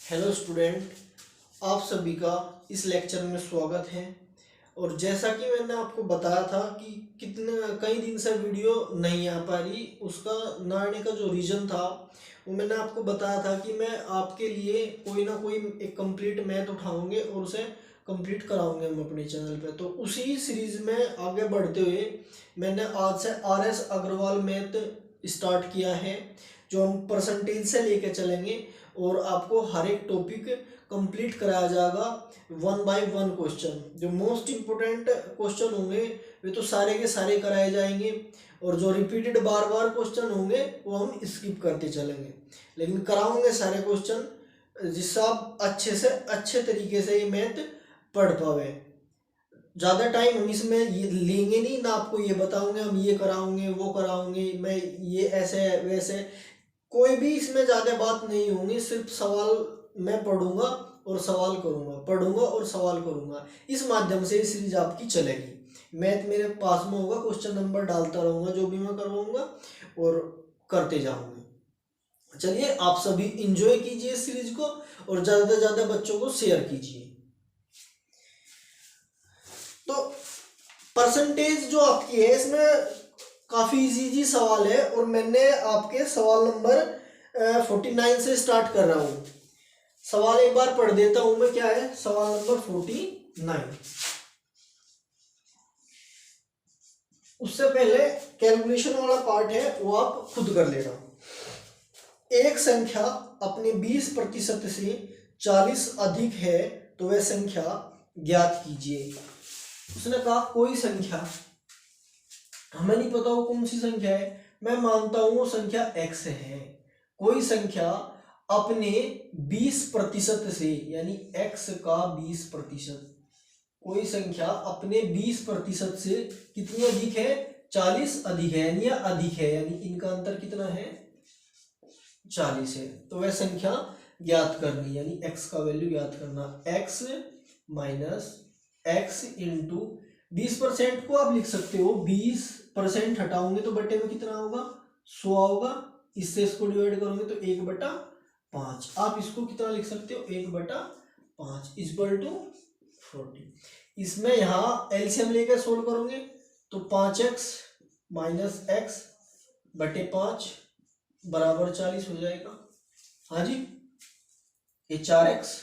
Hello student, आप सभी का इस लेक्चर में स्वागत है। और जैसा कि मैंने आपको बताया था कि कितने कई दिन से वीडियो नहीं आ पा रही, उसका ना आने का जो रीज़न था वो मैंने आपको बताया था कि मैं आपके लिए कोई ना कोई एक कंप्लीट मैथ उठाऊंगे और उसे कंप्लीट कराऊंगे हम अपने चैनल पे। तो उसी सीरीज़ में आगे बढ़ते हुए मैंने आज से RS अग्रवाल मैथ स्टार्ट किया है, जो हम परसेंटेज से लेके चलेंगे और आपको हर एक टॉपिक कंप्लीट कराया जाएगा 1 बाय 1 क्वेश्चन। जो मोस्ट इम्पोर्टेंट क्वेश्चन होंगे वे तो सारे के सारे कराए जाएंगे, और जो रिपीटेड बार बार क्वेश्चन होंगे वो हम स्किप करते चलेंगे, लेकिन कराऊंगे सारे क्वेश्चन, जिससे आप अच्छे से अच्छे तरीके से ये मैथ पढ़ पावे। ज़्यादा टाइम हम इसमें ये लेंगे नहीं ना, आपको ये बताऊंगे हम ये कराऊंगे वो कराऊंगे, मैं ये ऐसे वैसे कोई भी इसमें ज़्यादा बात नहीं होगी। सिर्फ सवाल मैं पढ़ूंगा और सवाल करूंगा, पढ़ूंगा और सवाल करूंगा। इस माध्यम से ये सीरीज आपकी चलेगी। मैथ मेरे पास में होगा, क्वेश्चन नंबर डालता रहूंगा, जो भी मैं करवाऊंगा और करते जाऊंगा। चलिए, आप सभी इंजॉय कीजिए इस सीरीज को और ज़्यादा से ज़्यादा बच्चों को शेयर कीजिए। तो परसेंटेज जो आपकी है इसमें काफ़ी इजी सवाल है, और मैंने आपके सवाल नंबर 49 से स्टार्ट कर रहा हूँ। सवाल एक बार पढ़ देता हूं मैं, क्या है सवाल नंबर 49। उससे पहले कैलकुलेशन वाला पार्ट है वो आप खुद कर लेना। एक संख्या अपने 20% से 40 अधिक है तो वह संख्या ज्ञात कीजिए। उसने कहा कोई संख्या, हमें नहीं पता वो कौन सी संख्या है, मैं मानता हूं वो संख्या x है। कोई संख्या अपने 20% से, यानी x का 20%, कोई संख्या अपने 20% से कितनी अधिक है, 40 अधिक है, यानी अधिक है, यानी इनका अंतर कितना है, 40 है। तो वह संख्या ज्ञात करनी, यानी x का वैल्यू ज्ञात करना। x माइनस x इंटू 20% को आप लिख सकते हो, 20% हटाओगे तो बटे में कितना होगा, 100 होगा। इससे इसको डिवाइड करोगे तो 1/5। आप इसको कितना लिख सकते हो, 1/5 इक्वल टू 40। इसमें यहाँ एलसीएम लेकर सोल्व करोगे तो 5x माइनस एक्स बटे 5 बराबर 40 हो जाएगा। हाँ जी, ये 4x,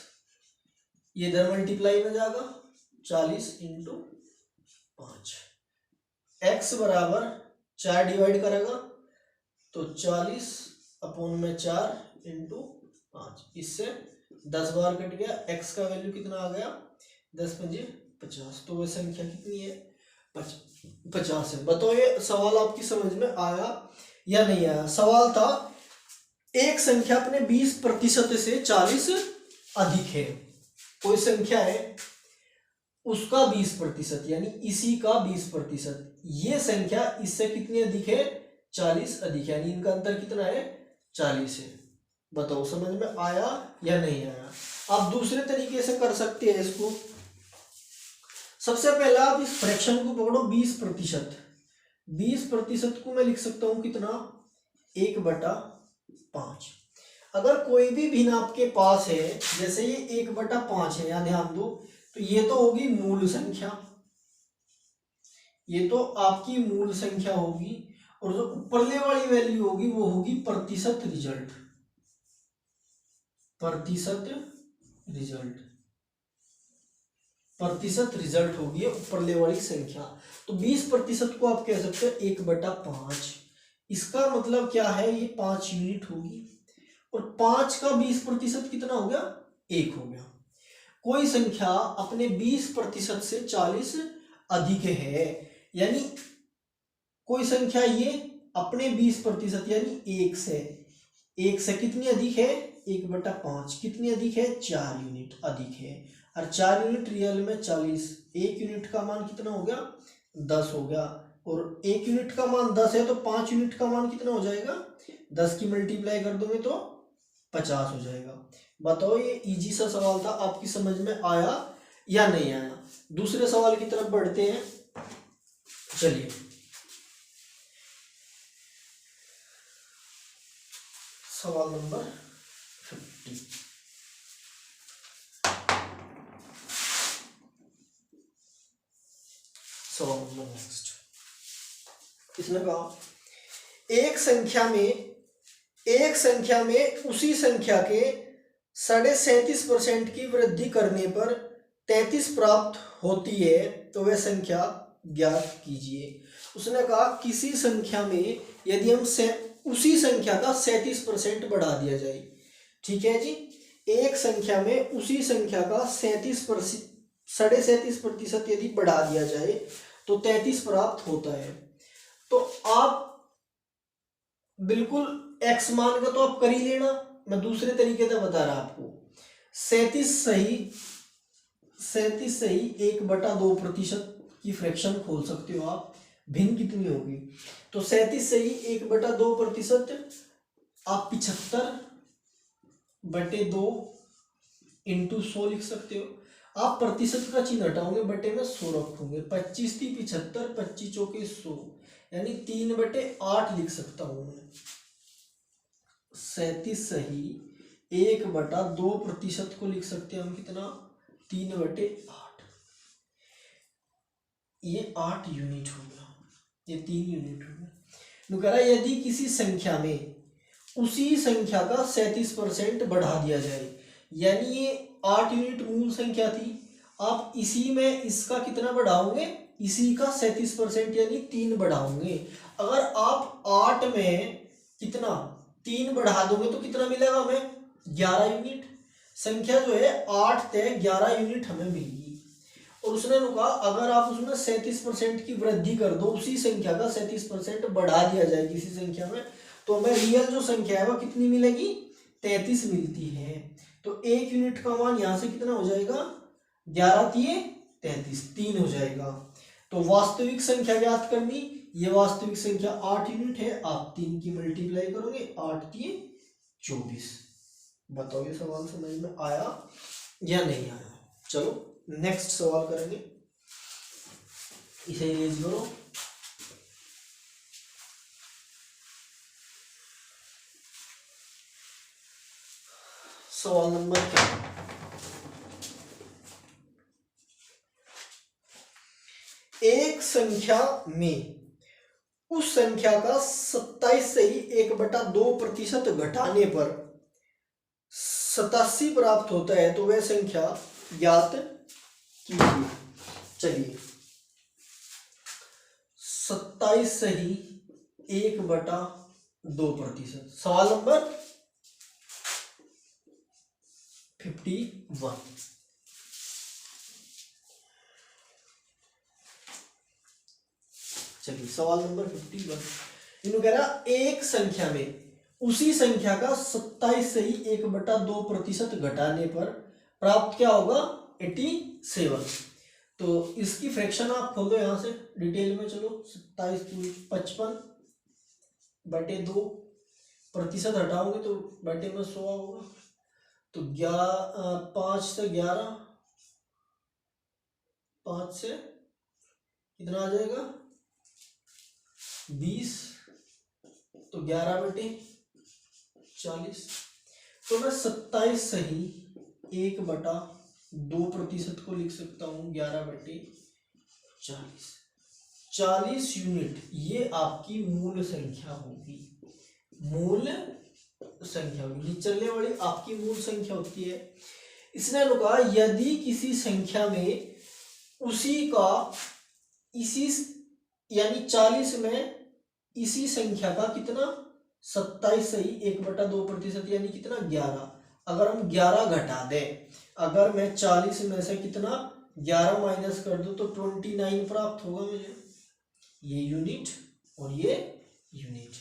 ये इधर मल्टीप्लाई में जाएगा, 40 इंटू 5। x बराबर 4 डिवाइड करेगा तो 40 अपॉन में 4 इंटू 5। इससे 10 बार कट गया, x का वैल्यू कितना आ गया, 10 पंजे 50। तो वह संख्या कितनी है, 50 है। बताओ ये सवाल आपकी समझ में आया या नहीं आया। सवाल था एक संख्या अपने 20% से 40 अधिक है। कोई संख्या है उसका 20%, यानी इसी का 20%, ये संख्या इससे कितनी अधिक है, 40 अधिक, यानी इनका अंतर कितना है, 40 है। बताओ समझ में आया या नहीं आया। आप दूसरे तरीके से कर सकते हैं इसको। सबसे पहला आप इस फ्रैक्शन को पकड़ो, 20%। 20% को मैं लिख सकता हूं कितना, 1/5। अगर कोई भी भिन्न आपके पास है, जैसे ये 1/5 है, यहां ध्यान दो, तो ये तो होगी मूल संख्या, ये तो आपकी मूल संख्या होगी, और जो ऊपरले वाली वैल्यू होगी वो होगी प्रतिशत रिजल्ट, प्रतिशत रिजल्ट, प्रतिशत रिजल्ट होगी ऊपरले वाली संख्या। तो 20% को आप कह सकते हो 1/5। इसका मतलब क्या है, ये 5 यूनिट होगी, और 5 का 20% कितना हो गया, 1 हो गया। कोई संख्या अपने 20% से 40 अधिक है, यानी कोई संख्या ये अपने 20% यानी 1 से कितनी अधिक है, 1/5 कितनी अधिक है, 4 यूनिट अधिक है। और 4 यूनिट रियल में 40, 1 यूनिट का मान कितना हो गया, 10 हो गया, और 1 यूनिट का मान 10 है तो 5 यूनिट का मान कितना हो जाएगा, 10 की मल्टीप्लाई कर दोगे तो 50 हो जाएगा। बताओ ये इजी सा सवाल था, आपकी समझ में आया या नहीं आया। दूसरे सवाल की तरफ बढ़ते हैं। चलिए, सवाल नंबर 50। सवाल नंबर नेक्स्ट। इसने कहा एक संख्या में उसी संख्या के 37.5% की वृद्धि करने पर 33 प्राप्त होती है, तो वह संख्या ज्ञात कीजिए। उसने कहा किसी संख्या में यदि हम उसी संख्या का 37% बढ़ा दिया जाए, ठीक है जी, एक संख्या में उसी संख्या का 37.5% यदि बढ़ा दिया जाए तो 33 प्राप्त होता है। तो आप बिल्कुल x मान का तो आप कर ही लेना, मैं दूसरे तरीके से बता रहा आपको। 37 सही 1/2% की फ्रैक्शन खोल सकते हो आप, भिन्न कितनी होगी, तो 37 सही 1/2% आप 75/2 इंटू 100 लिख सकते हो। आप प्रतिशत का चिन्ह हटाओगे, बटे में 100 रखोगे, 25 × 75, 25 × 100 यानी 3/8 लिख सकता हूं मैं। 37 सही 1/2% को लिख सकते हैं हम कितना, 3/8। ये 8 यूनिट हो गया, ये 3 यूनिट हो गया। कह रहा यदि किसी संख्या में उसी संख्या का 37% बढ़ा दिया जाए, यानी ये 8 यूनिट मूल संख्या थी, आप इसी में इसका कितना बढ़ाओगे, इसी का 37% यानी 3 बढ़ाओगे। अगर आप 8 में कितना 3 बढ़ा दोगे तो कितना मिलेगा हमें, 11 यूनिट। संख्या जो है 8 से 11 यूनिट हमें मिलेगी। और उसने कहा अगर आप उसमें 37% की वृद्धि कर दो, उसी संख्या का 37% बढ़ा दिया जाए किसी संख्या में, तो हमें रियल जो संख्या है वह कितनी मिलेगी, 33 मिलती है। तो 1 यूनिट का मान यहां से कितना हो जाएगा, 11 × 33, 3 हो जाएगा। तो वास्तविक संख्या ज्ञात करनी, ये वास्तविक संख्या 8 यूनिट है, आप 3 की मल्टीप्लाई करोगे, 8 × 24। बताओ ये सवाल समझ में आया या नहीं आया। चलो नेक्स्ट सवाल करेंगे, इसे इरेज करो। सवाल नंबर क्या, एक संख्या में उस संख्या का 27 सही 1/2% घटाने पर 87 प्राप्त होता है, तो वह संख्या ज्ञात कीजिए। चलिए 27 सही 1/2%। सवाल नंबर 51। चलिए सवाल नंबर 51, इन्होंने कह रहा एक संख्या में उसी संख्या का 27 सही 1/2% घटाने पर प्राप्त क्या होगा, 87। तो इसकी फ्रैक्शन आप खोलो यहां से डिटेल में, चलो 27 × 55/2, प्रतिशत हटाओगे तो बटे में 100 होगा, तो 5 से 11, 5 से कितना आ जाएगा 20, तो 11/40। तो मैं 27 सही 1/2% को लिख सकता हूं 11/40। 40 यूनिट ये आपकी मूल संख्या होगी, मूल संख्या होगी, चलने वाली आपकी मूल संख्या होती है। इसने कहा यदि किसी संख्या में उसी का इसी यानी 40 में इसी संख्या का कितना 27 सही 1/2% यानी कितना 11, अगर हम 11 घटा दें, अगर मैं 40 में से कितना 11 माइनस कर दूं तो 29 प्राप्त होगा मुझे, ये यूनिट और ये यूनिट।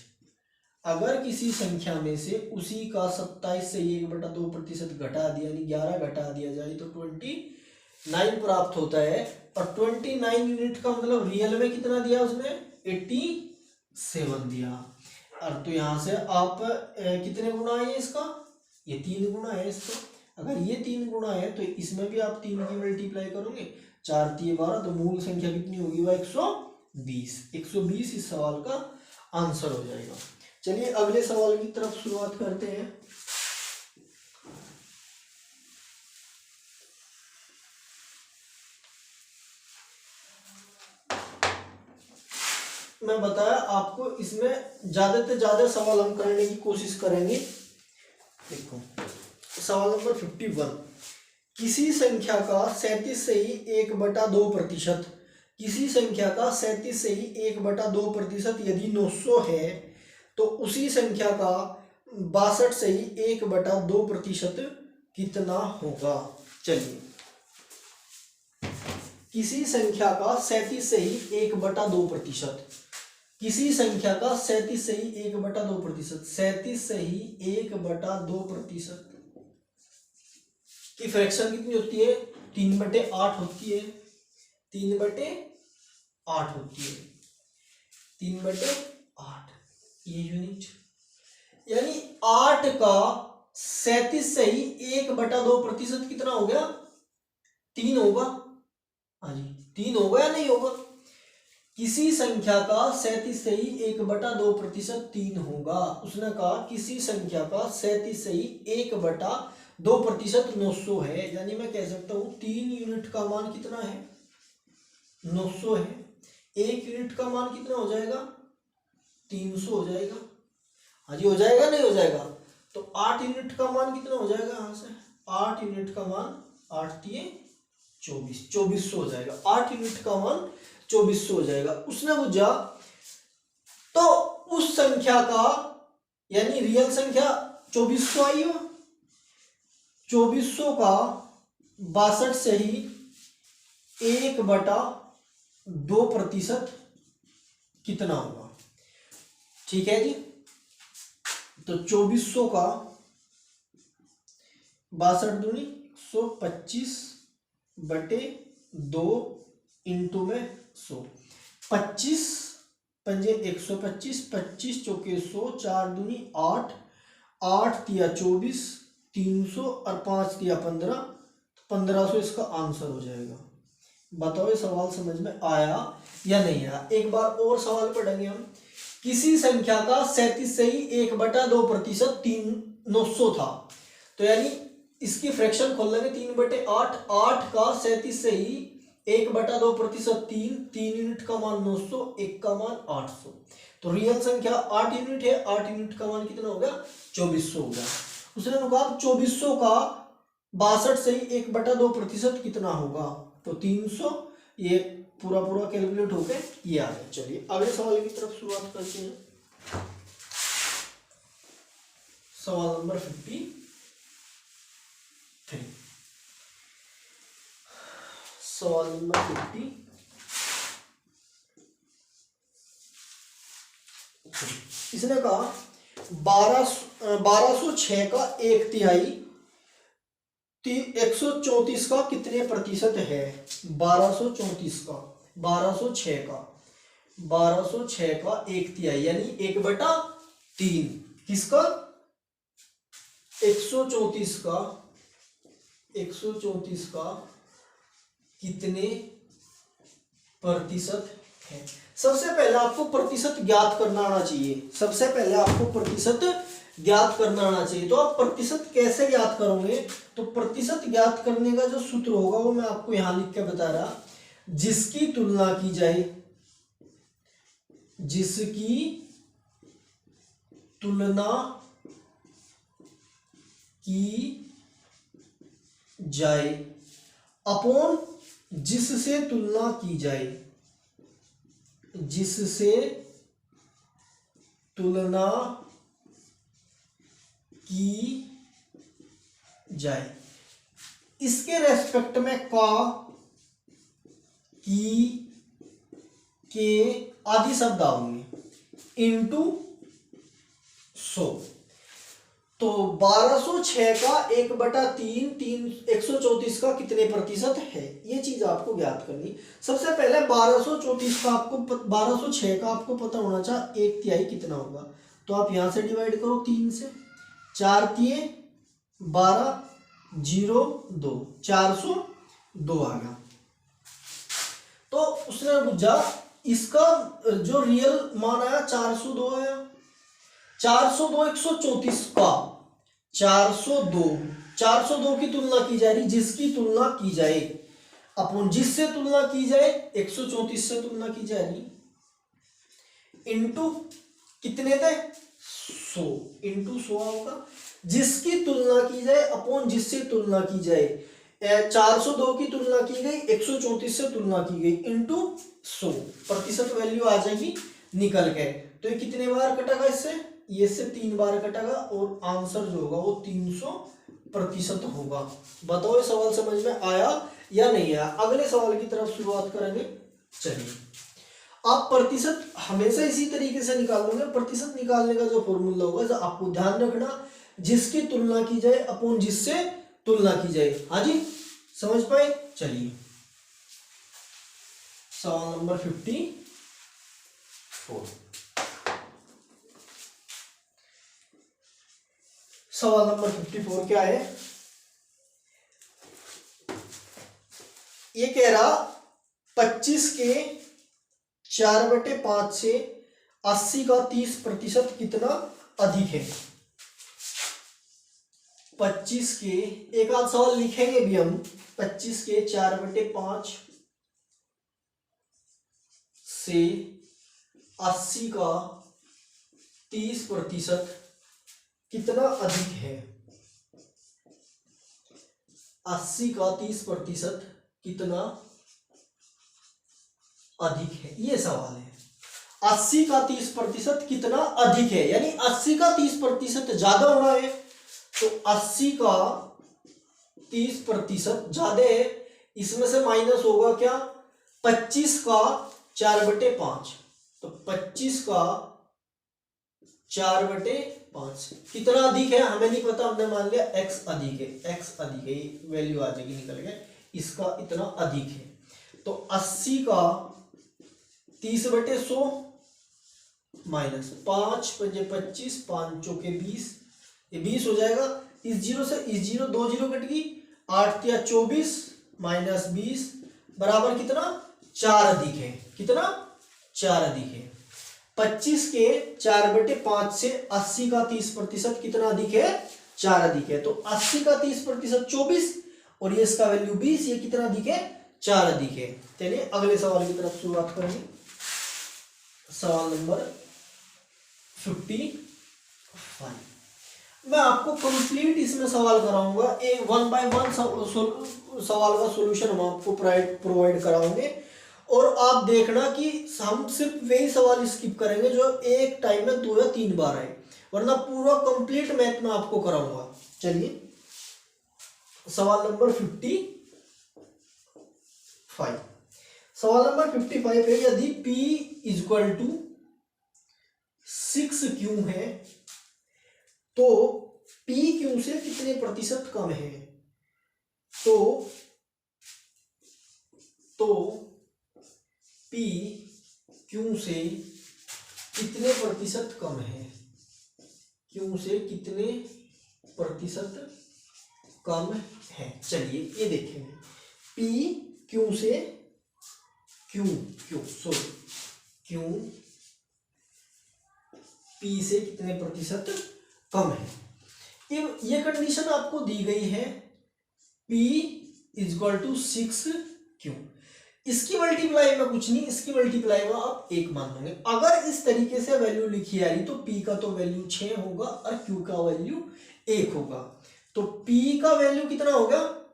अगर किसी संख्या में से उसी का 27 से 1/2% घटा दिया यानी 11 घटा दिया जाए तो 29 प्राप्त होता है। और 29 यूनिट का मतलब रियल में कितना दिया उसने 87 दिया। और तो यहां से आप कितने गुना है इसका, ये 3 गुना है इसका। अगर ये 3 गुना है तो इसमें भी आप 3 की मल्टीप्लाई करोगे, 4 × 3 = 12, तो मूल संख्या कितनी होगी वह 120। 120 इस सवाल का आंसर हो जाएगा। चलिए अगले सवाल की तरफ शुरुआत करते हैं। मैं बताया आपको, इसमें ज्यादा से ज्यादा सवाल हम करने की कोशिश करेंगे। देखो सवाल नंबर 51, किसी संख्या का 37 से ही 1/2%, किसी संख्या का 37 से ही 1/2% यदि 900 है तो उसी संख्या का 62 से ही 1/2% कितना होगा। चलिए, किसी संख्या का 37 से ही 1/2%, किसी संख्या का 37 से ही 1/2%, 37 से ही 1/2% की फ्रैक्शन कितनी होती है? 3/8 होती है, 3/8 होती है, 3/8 ये यूनिट, यानी 8 का 37 से ही 1/2% कितना हो गया? 3 होगा। हाँ जी, 3 होगा या नहीं होगा? किसी संख्या का 37 से ही 1/2% 3 होगा। उसने कहा किसी संख्या का 37 से ही 1/2% 900 है, यानी मैं कह सकता हूं 3 यूनिट का मान कितना है? 900 है। 1 यूनिट का मान कितना हो जाएगा? 300 हो जाएगा। हाँ जी, हो जाएगा नहीं हो जाएगा? तो 8 यूनिट का मान कितना हो जाएगा? यहां से 8 यूनिट का मान 8 दिए 24, 2400 हो जाएगा। 8 यूनिट का मान 2400 हो जाएगा। उसने पूछा तो उस संख्या का, यानी रियल संख्या 2400 आई हो, 2400 का 62 से ही 1/2% कितना होगा? ठीक है जी, तो 2400 का 62 दूनी 125/2 इंटू में 100, 25 पंजे 125, 25 चौके 100, 4 दूनी 8, 8 तिया 24, 300 और 5 तिया 15, 1500 इसका आंसर हो जाएगा। बताओ ये सवाल समझ में आया या नहीं आया? एक बार और सवाल पढ़ेंगे हम। किसी संख्या का 37 से ही 1/2% 900 था, तो यानी इसकी फ्रैक्शन खोल लेंगे 3/8, 8 का 37 से ही 1/2% 3, 3 यूनिट का मान 900, 1 का मान 800, तो रियल संख्या 8 यूनिट है, 8 यूनिट का मान कितना हो गया? 2400 हो गया। उसने कहा 2400 का 62 से ही 1/2% कितना होगा? तो 300, ये पूरा पूरा कैलकुलेट होके ये आ गया। चलिए अगले सवाल की तरफ शुरुआत करते हैं। सवाल नंबर 53, सवाल नंबर 50, इसने कहा 1206 का 1/3 134 का कितने प्रतिशत है? 1234 का 1206 का 1/3 यानी 1/3 किसका? 134 का 134 का कितने प्रतिशत है? सबसे पहले आपको प्रतिशत ज्ञात करना आना चाहिए। सबसे पहले आपको प्रतिशत ज्ञात करना आना चाहिए। तो आप प्रतिशत कैसे ज्ञात करोगे? तो प्रतिशत ज्ञात करने का जो सूत्र होगा वो मैं आपको यहां लिख के बता रहा। जिसकी तुलना की जाए, जिसकी तुलना की जाए अपॉन जिससे तुलना की जाए, जिससे तुलना की जाए, इसके रेस्पेक्ट में का, की, के आदि शब्द आएंगे इंटू 100। तो 1206 का 1/3 134 का कितने प्रतिशत है, ये चीज आपको ज्ञात करनी। सबसे पहले 1234 का आपको 1206 का आपको पता होना चाहिए 1/3 कितना होगा। तो आप यहां से डिवाइड करो 3 से, 4 तिये 12, 0 2, 402 आ गया। तो उसने पूछा इसका जो रियल मान आया 402 आया। 402 134 का 402 की तुलना की जा रही, जिसकी तुलना की जाए अपन जिससे तुलना की जाए 134 से तुलना की जा रही। इंटू कितने थे 100 इंटू 100 होगा, जिसकी तुलना की जाए अपॉन जिससे तुलना की जाए, 402 की तुलना की गई 134 से तुलना की गई इंटू 100, प्रतिशत वैल्यू आ जाएगी निकल के। तो ये कितने बार कटेगा इससे, ये से 3 बार कटेगा और आंसर जो होगा वो 300% होगा। बताओ ये सवाल समझ में आया या नहीं आया। अगले सवाल की तरफ शुरुआत करेंगे। चलिए, आप प्रतिशत हमेशा इसी तरीके से निकालोगे। प्रतिशत निकालने का जो फॉर्मूला होगा आपको ध्यान रखना, जिसकी तुलना की जाए अपॉन जिससे तुलना की जाए। हाँ जी, समझ पाए। चलिए, सवाल नंबर 54। सवाल नंबर 54 क्या है, ये कह रहा 25 के 4/5 से 80 का 30% कितना अधिक है। 25 के, एक आध सवाल लिखेंगे भी हम। 25 के 4/5 से 80 का 30% कितना अधिक है। 80 का 30% कितना अधिक है, ये सवाल है। 80 का 30% कितना अधिक है, यानी 80 का 30% ज्यादा होना है, तो 80 का 30% ज्यादा है। इसमें से माइनस होगा क्या, 25 का 4/5, तो 25 का 4/5 कितना अधिक है हमें नहीं पता, हमने मान लिया x अधिक है, x अधिक है, वैल्यू आ जाएगी निकल के, इसका इतना अधिक है। तो 80 का 30/100 माइनस 5 पंजे 25, 5 चौके 20, ये 20 हो जाएगा। इस जीरो से इस जीरो, 2 जीरो कट गई, 8 या 24 माइनस 20 बराबर कितना 4 अधिक है। कितना 4 अधिक है। 25 के 4/5 से 80 का 30% कितना अधिक है, 4 अधिक है। तो 80 का 30% 24 और ये इसका वैल्यू 20, ये कितना अधिक है, 4 अधिक है। चलिए अगले सवाल की तरफ शुरुआत करेंगे। सवाल नंबर 55। मैं आपको कंप्लीट इसमें सवाल कराऊंगा, एक 1 बाय 1 सवाल का सॉल्यूशन हम आपको प्रोवाइड कराओगे, और आप देखना कि हम सिर्फ वही सवाल स्किप करेंगे जो एक टाइम में 2 या 3 बार आए, वरना पूरा कंप्लीट मैथ में आपको कराऊंगा। चलिए, सवाल नंबर 55। सवाल नंबर 55 है, यदि P = 6Q है तो PQ से कितने प्रतिशत कम है। तो PQ से कितने प्रतिशत कम है, Q से कितने प्रतिशत कम है। चलिए ये देखेंगे, PQ से Q P से कितने प्रतिशत कम है। ये कंडीशन आपको दी गई है, P = 6Q। इसकी मल्टीप्लाई में कुछ नहीं, इसकी मल्टीप्लाई में आप 1 मान लोगे। अगर इस तरीके से वैल्यू लिखी आ रही तो P का तो वैल्यू 6 होगा और Q का वैल्यू 1 होगा। तो P का वैल्यू कितना हो गया,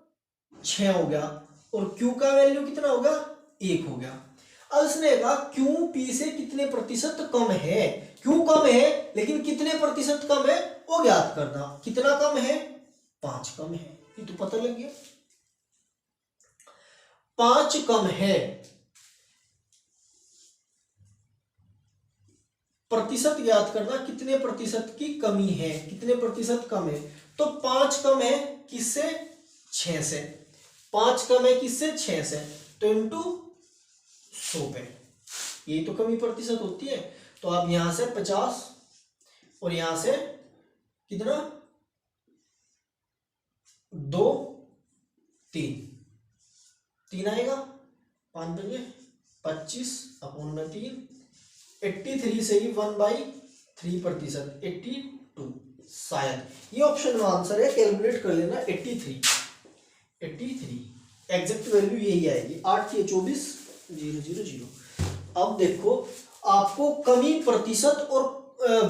6 हो गया, और Q का वैल्यू कितना हो गया, 1 हो गया। अब इसने कहा Q P से कितने प्रतिशत कम है। Q कम है लेकिन कितने प्रतिशत कम है वो ज्ञात करना। कितना कम है, 5 कम है, ये तो पता लग गया, 5 कम है। प्रतिशत ज्ञात करना, कितने प्रतिशत की कमी है, कितने प्रतिशत कम है। तो 5 कम है किससे, 6 से। 5 कम है किससे, 6 से, तो इंटू 100 पे, ये तो कमी प्रतिशत होती है। तो आप यहां से 50 और यहां से कितना, 2 3 आएगा, 5 बजे 25 अपॉन में 3, 83 से ही 1/3%, 82 शायद ये ऑप्शन में आंसर है। कैलकुलेट कर लेना, 83 एग्जैक्ट वैल्यू यही आएगी। 8 के 24 0 0 0। अब देखो आपको कमी प्रतिशत और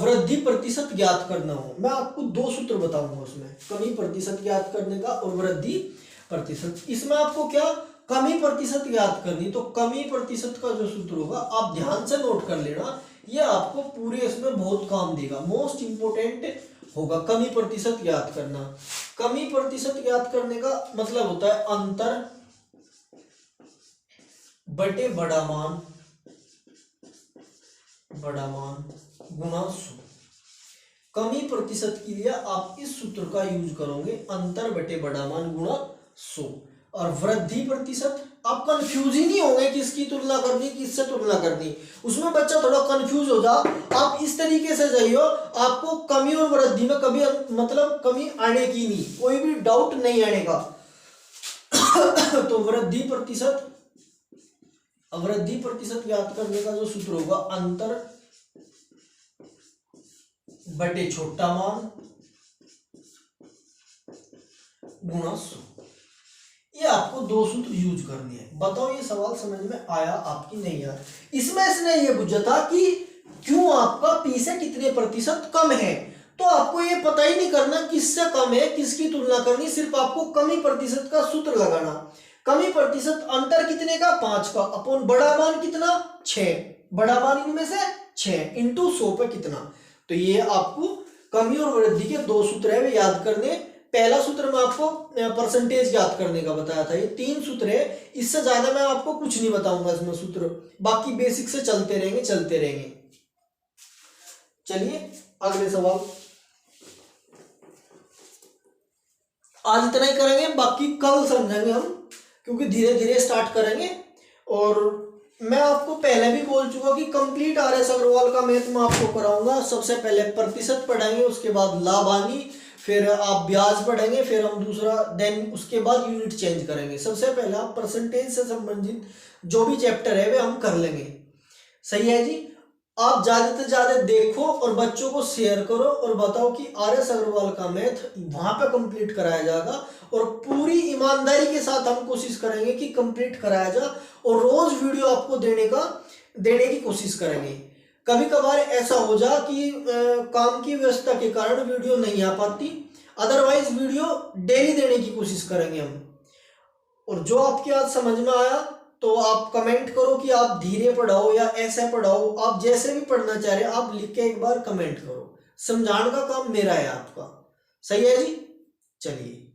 वृद्धि प्रतिशत ज्ञात करना हो, मैं आपको दो सूत्र बताऊंगा उसमें, कमी प्रतिशत ज्ञात करने का और वृद्धि प्रतिशत। इसमें आपको क्या कमी प्रतिशत ज्ञात करनी, तो कमी प्रतिशत का जो सूत्र होगा आप ध्यान से नोट कर लेना, ये आपको पूरे इसमें बहुत काम देगा, मोस्ट इंपोर्टेंट होगा कमी प्रतिशत ज्ञात करना। कमी प्रतिशत ज्ञात करने का मतलब होता है अंतर बटे बड़ा मान गुणा 100। कमी प्रतिशत के लिए आप इस सूत्र का यूज करोगे, अंतर बटे बड़ा मान गुणा 100। और वृद्धि प्रतिशत आप कंफ्यूज ही नहीं होंगे किसकी तुलना करनी किससे तुलना करनी, उसमें बच्चा थोड़ा कंफ्यूज हो जा, आप इस तरीके से जाइयो, आपको कमी और वृद्धि में कभी मतलब कमी आने की नहीं, कोई भी डाउट नहीं आने का। तो वृद्धि प्रतिशत ज्ञात करने का जो सूत्र होगा अंतर बटे छोटा मान गुणा 100। ये आपको दो सूत्र यूज करने हैं। बताओ ये सवाल समझ में आया आपकी नहीं आया? इसमें इसने ये पूछा था कि क्यों आपका पी से कितने प्रतिशत कम है, तो आपको ये पता ही नहीं करना किससे कम है किसकी तुलना करनी, सिर्फ आपको कमी प्रतिशत का सूत्र लगाना। कमी प्रतिशत अंतर कितने का 5 का अपन बड़ा मान कितना 6, बड़ा मान इनमें से 6 इंटू 100 पे कितना, तो ये आपको कमी और वृद्धि के दो सूत्र है वे याद करने। पहला सूत्र मैं आपको परसेंटेज याद करने का बताया था, ये 3 सूत्र है, इससे ज्यादा मैं आपको कुछ नहीं बताऊंगा इसमें सूत्र, बाकी बेसिक से चलते रहेंगे। चलिए अगले सवाल, आज इतना ही करेंगे, बाकी कल समझेंगे हम, क्योंकि धीरे धीरे स्टार्ट करेंगे। और मैं आपको पहले भी बोल चुका कि कंप्लीट RS अग्रवाल का मैथ मैं आपको कराऊंगा। सबसे पहले प्रतिशत पढ़ाएंगे, उसके बाद लाभानी, फिर आप ब्याज पढ़ेंगे, फिर हम दूसरा, देन उसके बाद यूनिट चेंज करेंगे। सबसे पहले आप परसेंटेज से संबंधित जो भी चैप्टर है वे हम कर लेंगे। सही है जी? आप ज्यादा से ज्यादा देखो और बच्चों को शेयर करो और बताओ कि RS अग्रवाल का मैथ वहां पे कंप्लीट कराया जाएगा, और पूरी ईमानदारी के साथ हम कोशिश करेंगे कि कंप्लीट कराया जाए, और रोज वीडियो आपको देने की कोशिश करेंगे। कभी कभार ऐसा हो जा कि काम की व्यवस्था के कारण वीडियो नहीं आ पाती, अदरवाइज वीडियो डेली देने की कोशिश करेंगे हम। और जो आपकी आज समझ में आया तो आप कमेंट करो कि आप धीरे पढ़ाओ या ऐसे पढ़ाओ, आप जैसे भी पढ़ना चाह रहे आप लिख के एक बार कमेंट करो। समझाने का काम मेरा है आपका। सही है जी? चलिए।